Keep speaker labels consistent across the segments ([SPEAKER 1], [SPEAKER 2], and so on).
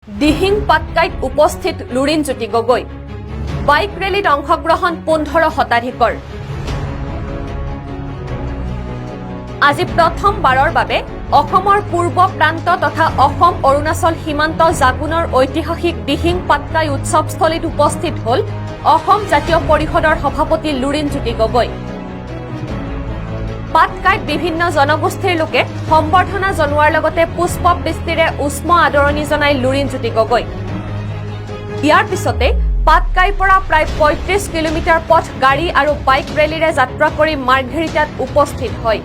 [SPEAKER 1] দিহিং পাটকাইত উপস্থিত লুৰিণজ্যোতি গগৈ বাইক ৰেলীত অংশগ্ৰহণ 15 শতাধিকৰ আজি প্ৰথমবাৰৰ বাবে অসমৰ পূৰ্ব প্ৰান্ত তথা অসম অৰুণাচল সীমান্ত জাগুনৰ ঐতিহাসিক দিহিং পাটকাই উৎসৱস্থলীত উপস্থিত হ'ল অসম জাতীয় পৰিষদৰ সভাপতি লুৰিণজ্যোতি গগৈ পাটকাইত বিভিন্ন জনগোষ্ঠীৰ লোকে সম্বৰ্ধনা জনোৱাৰ লগতে পুষ্পবৃষ্টিৰে উষ্ম আদৰণি জনাই লুৰিণজ্যোতি গগৈ ইয়াৰ পিছতে পাটকাইৰ পৰা প্ৰায় 35 কিলোমিটাৰ পথ গাড়ী আৰু বাইক ৰেলীৰে যাত্ৰা কৰি মাৰ্ঘেৰিটাত উপস্থিত হয়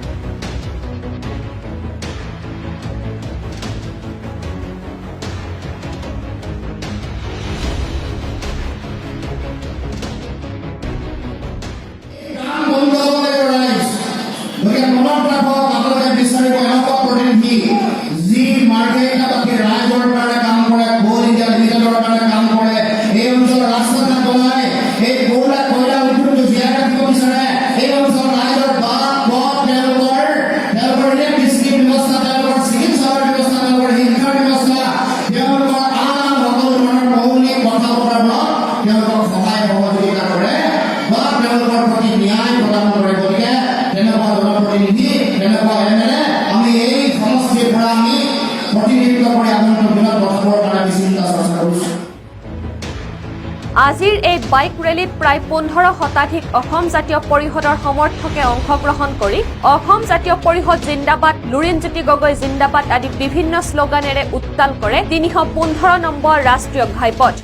[SPEAKER 1] আজিৰ এই বাইক ৰেলীত প্ৰায় 15 শতাধিক অসম জাতীয় পৰিষদৰ সমৰ্থকে অংশগ্ৰহণ কৰি অসম জাতীয় পৰিষদ জিন্দাবাদ লুৰিণজ্যোতি গগৈ জিন্দাবাদ আদি বিভিন্ন শ্লোগানেৰে উত্তাল কৰে 315 নম্বৰ ৰাষ্ট্ৰীয় ঘাইপথ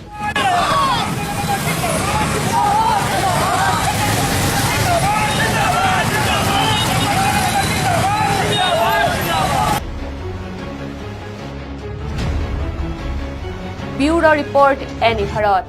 [SPEAKER 1] ব্যুৰো ৰিপৰ্ট এনি ভাৰত